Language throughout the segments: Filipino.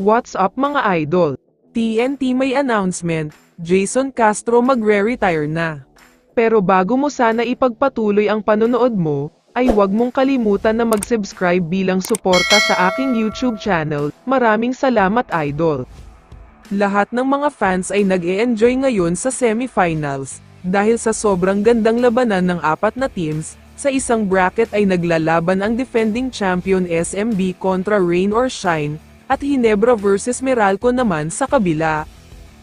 What's up mga idol? TNT may announcement, Jason Castro magre-retire na. Pero bago mo sana ipagpatuloy ang panonood mo, ay huwag mong kalimutan na mag-subscribe bilang suporta sa aking YouTube channel. Maraming salamat idol. Lahat ng mga fans ay nag-e-enjoy ngayon sa semifinals, dahil sa sobrang gandang labanan ng apat na teams. Sa isang bracket ay naglalaban ang defending champion SMB kontra Rain or Shine, at Hinebra vs Meralco naman sa kabila.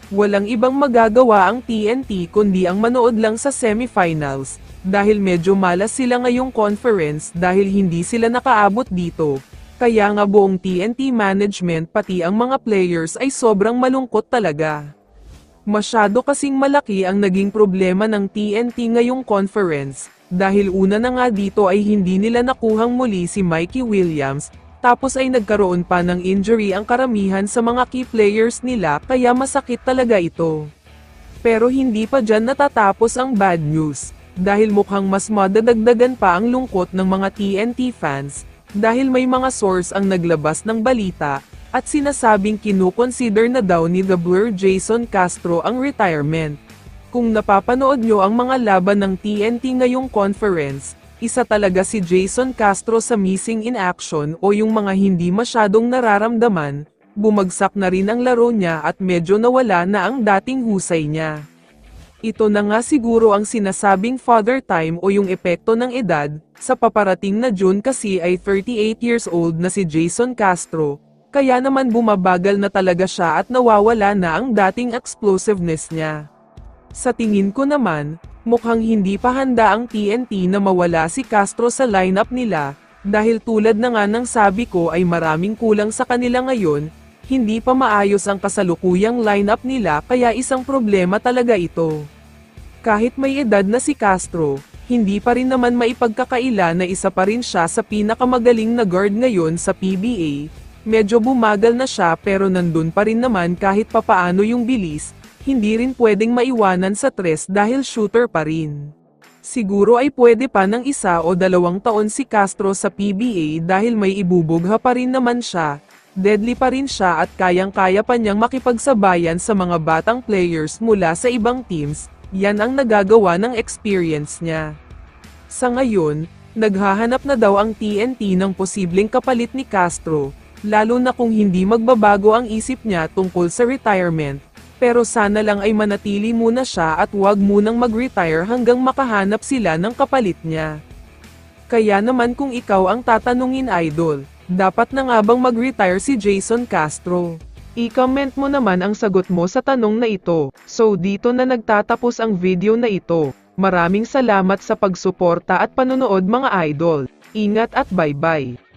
Walang ibang magagawa ang TNT kundi ang manood lang sa semifinals, dahil medyo malas sila ngayong conference dahil hindi sila nakaabot dito. Kaya nga buong TNT management pati ang mga players ay sobrang malungkot talaga. Masyado kasing malaki ang naging problema ng TNT ngayong conference, dahil una na nga dito ay hindi nila nakuhang muli si Mikey Williams, tapos ay nagkaroon pa ng injury ang karamihan sa mga key players nila kaya masakit talaga ito. Pero hindi pa dyan natatapos ang bad news, dahil mukhang mas madadagdagan pa ang lungkot ng mga TNT fans, dahil may mga source ang naglabas ng balita, at sinasabing kinukonsider na daw ni The Blur Jason Castro ang retirement. Kung napapanood nyo ang mga laban ng TNT ngayong conference, isa talaga si Jason Castro sa missing in action o yung mga hindi masyadong nararamdaman, bumagsak na rin ang laro niya at medyo nawala na ang dating husay niya. Ito na nga siguro ang sinasabing father time o yung epekto ng edad, sa paparating na June kasi ay 38 years old na si Jason Castro, kaya naman bumabagal na talaga siya at nawawala na ang dating explosiveness niya. Sa tingin ko naman, mukhang hindi pa handa ang TNT na mawala si Castro sa lineup nila, dahil tulad na nga ng sabi ko ay maraming kulang sa kanila ngayon, hindi pa maayos ang kasalukuyang lineup nila kaya isang problema talaga ito. Kahit may edad na si Castro, hindi pa rin naman maipagkakaila na isa pa rin siya sa pinakamagaling na guard ngayon sa PBA, medyo bumagal na siya pero nandun pa rin naman kahit papaano yung bilis. Hindi rin pwedeng maiwanan sa tres dahil shooter pa rin. Siguro ay pwede pa ng 1 o 2 taon si Castro sa PBA dahil may ibubugha pa rin naman siya, deadly pa rin siya at kayang-kaya pa niyang makipagsabayan sa mga batang players mula sa ibang teams, yan ang nagagawa ng experience niya. Sa ngayon, naghahanap na daw ang TNT ng posibleng kapalit ni Castro, lalo na kung hindi magbabago ang isip niya tungkol sa retirement. Pero sana lang ay manatili muna siya at huwag munang mag-retire hanggang makahanap sila ng kapalit niya. Kaya naman kung ikaw ang tatanungin idol, dapat na nga bang mag-retire si Jason Castro? I-comment mo naman ang sagot mo sa tanong na ito. So dito na nagtatapos ang video na ito. Maraming salamat sa pagsuporta at panonood mga idol. Ingat at bye-bye.